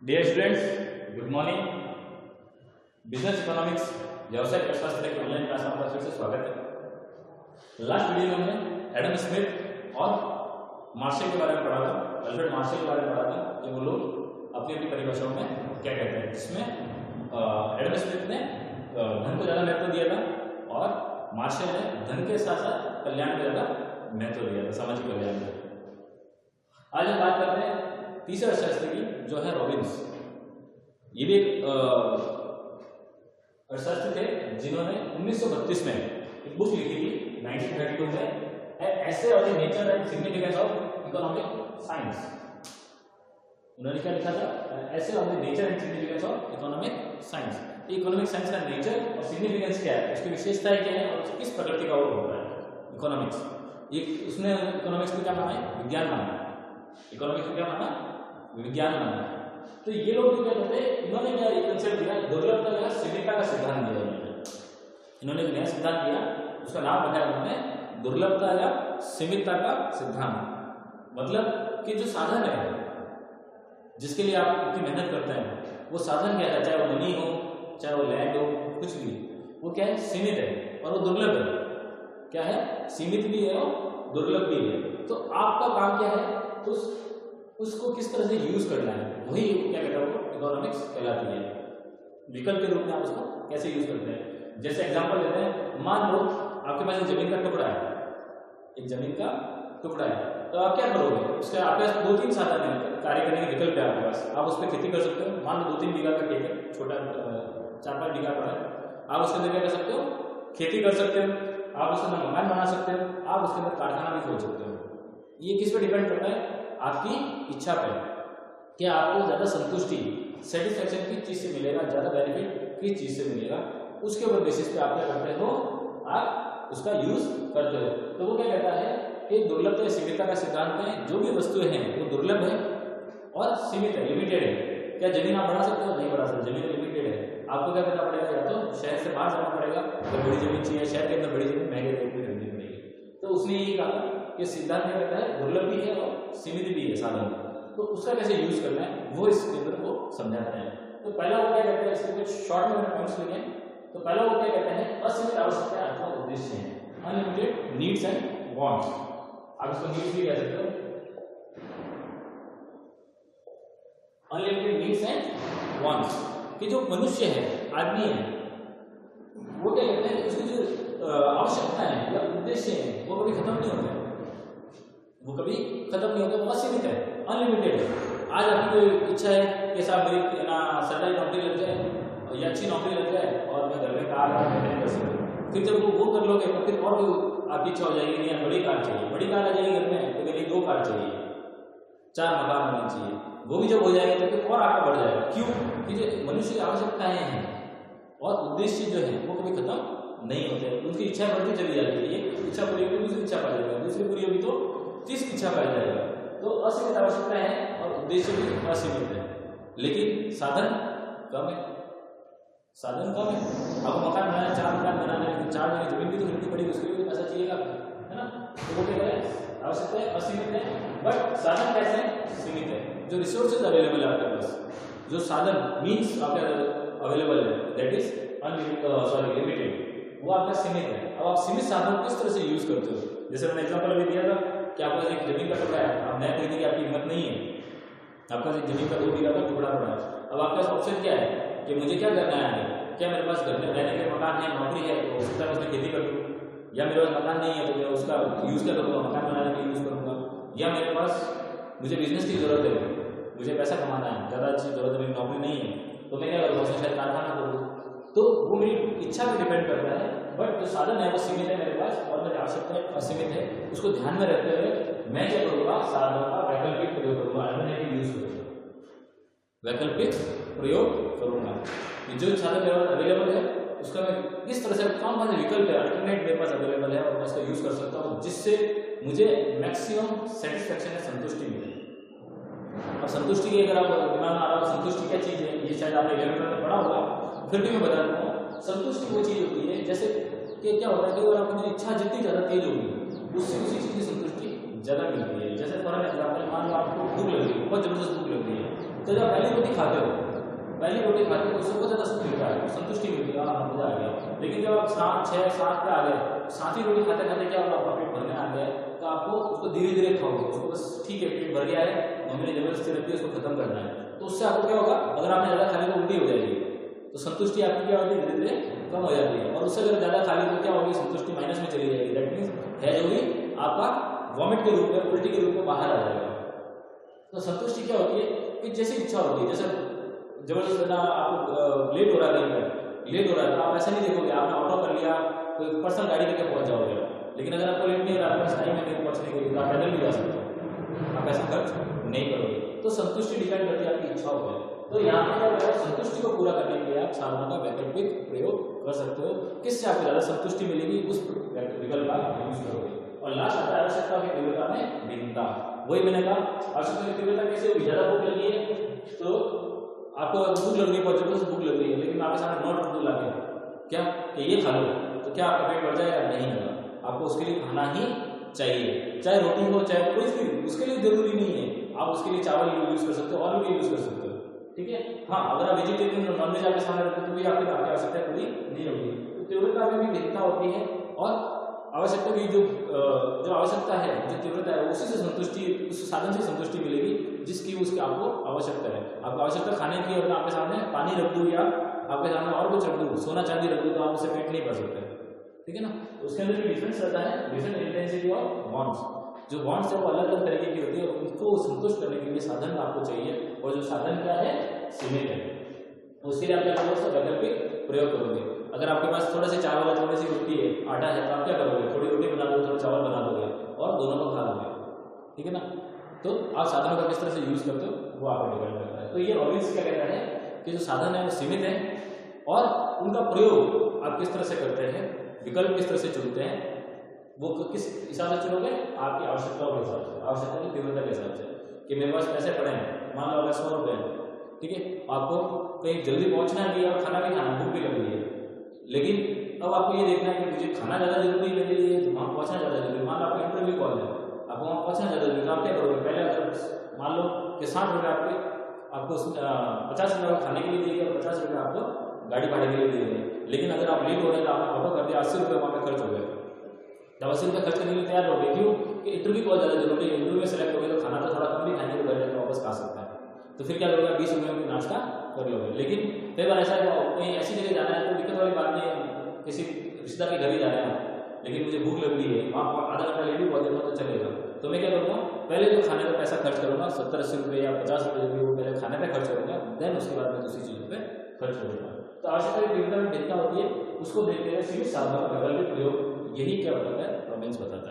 Dear students, good morning. Business economics व्यावसायिक अर्थशास्त्र के ऑनलाइन क्लास में आपका फिर से स्वागत है। लास्ट वीडियो में हमने एडम स्मिथ और मार्शल के बारे में पढ़ा था, अल्फ्रेड मार्शल के बारे में पढ़ा था कि वो लोग अपनी अपनी परिभाषाओं में क्या कहते हैं। जिसमें एडम स्मिथ ने धन को ज़्यादा महत्व दिया था और मार्शल ने धन के साथ साथ कल्याण को ज़्यादा महत्व दिया था, सामाजिक कल्याण को। आज हम बात करते हैं तीसरे अर्थशास्त्री की, जो है रॉबिन्स। ये भी एक अर्थशास्त्री थे जिन्होंने 1932 में एक बुक लिखी थी, 1932 में, ऐसे on the nature and significance of economic science. उन्होंने क्या लिखा था? ऐसे on the nature and significance of economic science. Economic science का नेचर और सिग्निफिकेंस क्या है, उसकी विशेषताएं क्या है और किस प्रकृति का वो होता है इकोनॉमिक्स। ये उसने इकोनॉमिक्स को क्या माना है? विज्ञान माना है। इकोनॉमिक्स को क्या माना? विज्ञान माना है। तो ये लोग क्या कहते हैं, इन्होंने क्या एक कंसेप्ट दिया, दुर्लभता या सीमितता का सिद्धांत दिया। इन्होंने एक नया सिद्धांत दिया, उसका नाम बताया उन्होंने दुर्लभता या सीमितता का सिद्धांत। मतलब कि जो साधन है जिसके लिए आप इतनी मेहनत करते हैं, वो साधन क्या है, चाहे वो मनी हो, चाहे वो लैंड हो, कुछ भी, वो क्या है? सीमित है और वो दुर्लभ है। क्या है? सीमित भी है और दुर्लभ भी है। तो आपका काम क्या है? तो उसको किस तरह से यूज करना है, वही क्या कहता है वो इकोनॉमिक्स कहलाती है। विकल्प के रूप में आप उसको कैसे यूज करते हैं। जैसे एग्जांपल लेते हैं, मान लो आपके पास एक जमीन का टुकड़ा है, एक जमीन का टुकड़ा है, तो आप क्या करोगे? उसके आपके पास 2-3 साधन है, कार्य करने के विकल्प है आपके पास। आप उस पर खेती कर सकते हो। मान लो 2-3 बीघा का खेत है, छोटा 4-5 बीघा का है, आप उसके अंदर क्या कर सकते हो? खेती कर सकते हो। आप उसके अंदर मकान बना सकते हो, आप उसके अंदर कारखाना भी खोल सकते हो। ये किस पर डिपेंड करता है? आपकी इच्छा पर। क्या आपको ज्यादा संतुष्टि, सेटिस्फैक्शन किस चीज से मिलेगा, ज्यादा बेनिफिट किस चीज से मिलेगा, उसके ऊपर बेसिस पे आप क्या करते हो? आप उसका यूज करते हो। तो वो क्या कहता है कि दुर्लभता या सीमितता का सिद्धांत में जो भी वस्तुएं हैं वो दुर्लभ है और सीमित है, लिमिटेड है। क्या जमीन आप बढ़ा सकते हो? नहीं बढ़ा सकते, जमीन लिमिटेड है। आपको क्या करना पड़ेगा? या तो शहर से बाहर जाना पड़ेगा, तो बड़ी जमीन चाहिए, शहर के अंदर बड़ी जमीन महंगे रेट में खरीदनी पड़ेगी। तो उसने यही कहा कि सिद्धांत क्या कहता है, दुर्लभ भी है और सीमित भी है साधन। तो उसका कैसे यूज करना है वो इस केंद्र को समझाते हैं। तो पहला वो क्या कहते हैं, इसके कुछ शॉर्ट में पॉइंट्स लिखे। तो पहला वो क्या कहते हैं, असीमित आवश्यकताएं अथवा उद्देश्य हैं, अनलिमिटेड नीड्स एंड वांट्स। आप इसको नीड्स भी कह सकते हो, अनलिमिटेड नीड्स एंड वांट्स। कि जो मनुष्य है, आदमी है, वो क्या कहते हैं, उसकी जो आवश्यकताएं हैं या उद्देश्य हैं वो कभी खत्म नहीं होते, वो कभी खत्म नहीं होता, वो असीमित है, अनलिमिटेड है। आज आपकी कोई इच्छा है कि साहब मेरी ना सरकारी नौकरी लग जाए या अच्छी नौकरी लग जाए और मैं घर में कार मेंटेन कर सकूँ। फिर जब वो कर लोगे तो फिर और भी आपकी इच्छा हो जाएगी, नहीं बड़ी कार चाहिए, बड़ी कार आ जाएगी घर में, तो मेरी 2 कार चाहिए, 4 मकान होने चाहिए। वो भी जब हो जाएगा तो फिर और आगे बढ़ जाएगा। क्यों? कि जो मनुष्य की आवश्यकताएं हैं और उद्देश्य जो है वो कभी खत्म नहीं होते, उनकी इच्छा बढ़ती चली जाती है। एक इच्छा पूरी होगी, दूसरी इच्छा बढ़ जाएगी, दूसरी पूरी होगी तो 30 इच्छा बढ़ जाएगा। तो असीमित आवश्यकता है और उद्देश्य भी असीमित है, लेकिन साधन कम है। साधन कम है। आपको मकान बनाना, 4 मकान बनाना है, 4 जगह जमीन भी तो खरीदनी पड़ेगी, उसके लिए पैसा चाहिएगा, है ना। तो वो क्या है, आवश्यकता असीमित है, बट साधन कैसे है? सीमित है। जो रिसोर्सेज अवेलेबल है आपके पास, जो साधन मीन्स आपके अवेलेबल है, दैट इज लिमिटेड, वो आपका सीमित है। अब आप सीमित साधन किस तरह से यूज करते हो? जैसे मैंने एग्जांपल अभी दिया था कि आपके पास एक जमीन का टुकड़ा है, आप नया खरीदने की आपकी हिम्मत नहीं है, आपके पास एक जमीन का 2 बीघा का टुकड़ा पड़ा है। अब आपके पास ऑप्शन क्या है कि मुझे क्या करना है? क्या मेरे पास घर में रहने के मकान है, नौकरी है, तो हो सकता है उसमें खेती कर लूँ, या मेरे पास मकान नहीं है तो मैं उसका यूज क्या करूँगा? मकान बनाने के लिए यूज करूँगा। या मेरे पास मुझे बिजनेस की जरूरत है, मुझे पैसा कमाना है, ज़्यादा अच्छी जरूरत है, मेरी नौकरी नहीं है, तो मैं क्या करूँगा? उसमें शायद कारखाना करूँ। तो वो मेरी इच्छा पर डिपेंड करता है, बट जो साधन है वो सीमित है मेरे पास और मेरी आवश्यकता असीमित है। उसको ध्यान में रखते हुए मैं क्या करूँगा? साधनों का वैकल्पिक प्रयोग करूँगा, अल्टरनेटिव यूज करूँगा, वैकल्पिक प्रयोग करूँगा। जो साधन मेरे पास अवेलेबल है उसका मैं किस तरह से, कौन कौन से विकल्प है, अल्टरनेट मेरे पास अवेलेबल है और मैं उसका यूज कर सकता हूँ, जिससे मुझे मैक्सिमम सेटिस्फैक्शन या संतुष्टि मिले। अब संतुष्टि की अगर आप दिमाग में आ रहा हो, संतुष्टि क्या चीज़ है, ये शायद आपने 11th में पढ़ा होगा, फिर भी मैं बता दूँ। संतुष्टि वो चीज़ होती है, जैसे कि क्या होता है कि अगर आपकी इच्छा जितनी ज़्यादा तेज होगी, उससे उसी चीज़ की संतुष्टि ज़्यादा मिलती है। जैसे फॉर एग्जाम्पल, मान लो आपको भूख लग रही है, बहुत ज़बरदस्त भूख लग रही है, तो जब पहली रोटी खाते हो तो सबको ज़्यादा सुख मिलता है, संतुष्टि मिलती है, हाँ मजा आ गया। लेकिन जब आप 7, 6, 7 पे आ गए, 7वीं रोटी खाते खाते क्या होगा, आपका पेट भरने आ गया, तो आपको उसको धीरे धीरे खाओगे, उसको बस ठीक है पेट भर गया है, मम्मी ने जबरदस्ती रखी है उसको खत्म करना है, तो उससे आपको क्या होगा, अगर आपने ज़्यादा खा लिया तो उल्टी हो जाएगी, तो संतुष्टि आपकी क्या होगी, धीरे धीरे कम हो जाती है। और उससे अगर ज़्यादा खा ली तो क्या होगी, संतुष्टि माइनस में चली जाएगी। दैट मीन्स है जो भी आपका वॉमिट के रूप में, उल्टी के रूप में बाहर आ जाएगा। तो संतुष्टि क्या होती है कि जैसी इच्छा होती है, जैसे जबरदस्त ना आपको लेट हो रहा है, लेट हो रहा है तो आप ऐसा नहीं देखोगे आपने ऑटो कर लिया, कोई पर्सनल गाड़ी करके पहुंच जाओगे। लेकिन अगर आपको लेट नहीं हो रहा, आपके पास टाइम है नहीं पहुंचने के लिए, तो आप पैदल भी जा सकते हो, आप ऐसा खर्च नहीं करोगे। तो संतुष्टि डिपेंड करती है आपकी इच्छाओं पर। तो यहाँ पे क्या होगा, संतुष्टि को पूरा करने के लिए आप साधनों का वैकल्पिक प्रयोग कर सकते हो। किससे आपको ज़्यादा संतुष्टि मिलेगी, उस विकल्प का यूज करोगे। और लास्ट आता है आवश्यकता की तीव्रता में भिन्नता। वही मैंने कहा, आवश्यकता की तीव्रता कैसे होगी, ज़्यादा भूख लगी है तो आपको भूख लग रही है, बहुत जबरदस्त भूख लग रही है, लेकिन आपके सामने नोट टू लाके क्या कि ये खा लो, तो क्या आपका पेट भर जाएगा, नहीं होगा। आपको उसके लिए खाना ही चाहिए, चाहे रोटी हो चाहे कुछ भी, उसके लिए जरूरी नहीं है, आप उसके लिए चावल यूज कर सकते हो, आलू भी यूज कर सकते हो, ठीक है। हाँ, अगर आप वेजिटेरियन और नॉनवेज आपके सामने रखते तो भी आपकी आवश्यकता पूरी नहीं होगी। तो तीव्रता में भी भिन्नता होती है, और आवश्यकता की जो आवश्यकता है, जो तीव्रता है, उसी से संतुष्टि, उस साधन से संतुष्टि मिलेगी जिसकी उसकी आपको आवश्यकता है। आपको आवश्यकता खाने की, और आपके सामने पानी रख दूँ या आपके सामने और कुछ रख दूँ, सोना चांदी रख दूँ, तो आप उसे पेट नहीं भर सकते, ठीक है ना। तो उसके अंदर भी डिफरेंस रहता है, डिफरेंट इंटेंसिटी ऑफ बॉन्ड्स। जो बॉन्ड्स है वो अलग अलग तरीके की होती है, उनको संतुष्ट करने के लिए साधन आपको चाहिए, और जो साधन क्या है, सीमित है। तो उसके लिए आप क्या करोगे, वैकल्पिक प्रयोग करोगे। अगर आपके पास थोड़े से चावल है, थोड़ी सी रोटी है, आटा है, तो आप क्या करोगे, थोड़ी रोटी बना दोगे, थोड़ा चावल बना दोगे, और दोनों को खा लोगे, ठीक है ना। तो आप साधनों का किस तरह से यूज करते हो वो आप पर डिपेंड करता है। तो ये ऑब्वियस क्या कहता है कि जो साधन है वो सीमित है, और उनका प्रयोग आप किस तरह से करते हैं, विकल्प किस तरह से चुनते हैं, वो किस हिसाब से चुनोगे, आपकी आवश्यकताओं के हिसाब से, आवश्यकता की तीव्रता के हिसाब से। कि मेरे पास पैसे पड़े हैं, मान लो अगर 100 रुपये, ठीक है, आपको कहीं जल्दी पहुंचना भी है और खाना भी खाना, भूख भी लग रही है, लेकिन अब आपको ये देखना है कि मुझे खाना ज़्यादा जरूरी है मेरे लिए, तो वहाँ पहुँचना ज़्यादा जरूरी है। मान लो आपका इंटरव्यू कॉल है, आपको वहाँ पहुँचना ज़्यादा जरूरी है, तो आप क्या करोगे, पहले अगर मान लो कि 60 रुपये आपको 50 रुपये खाने के लिए दिए और 50 रुपये आपको गाड़ी भाड़े के लिए दिए गए, लेकिन अगर आप लेट हो रहे हैं तो आपने ऑटो कर दिया, 80 रुपये वहाँ पे खर्च हो गए। जब 80 रुपये खर्च करने के लिए तैयार हो गए, क्यों कि इंटरव्यू बहुत ज़्यादा जरूरी है, इंटरव्यू में सेलेक्ट हो गए तो खाना तो थोड़ा कम भी खाएंगे, तो घर जाकर वापस खा सकता है, तो फिर क्या करोगे, 20 रुपये में नाश्ता कर लोगे। लेकिन कई बार ऐसा कहीं ऐसी जगह जाना है तो दिक्कत वाली बात नहीं है, किसी रिश्तेदार के घर ही जाना है, लेकिन मुझे भूख लग रही है, वहाँ आधा घंटा लेट भी पहुँच जाऊँगा तो चलेगा, तो मैं क्या करूँगा, पहले तो खाने का पैसा खर्च करूँगा, 70-80 रुपये या 50 रुपये जो भी वो पहले खाने पर खर्च करूँगा, देन उसके बाद मैं दूसरी चीज़ों पर खर्च करूँगा। तो आवश्यकता की तीव्रता में भिन्नता होती है, उसको देखते हुए सीमित साधनों का वैकल्पिक प्रयोग, यही क्या बताता है, प्रोविंस बताता है।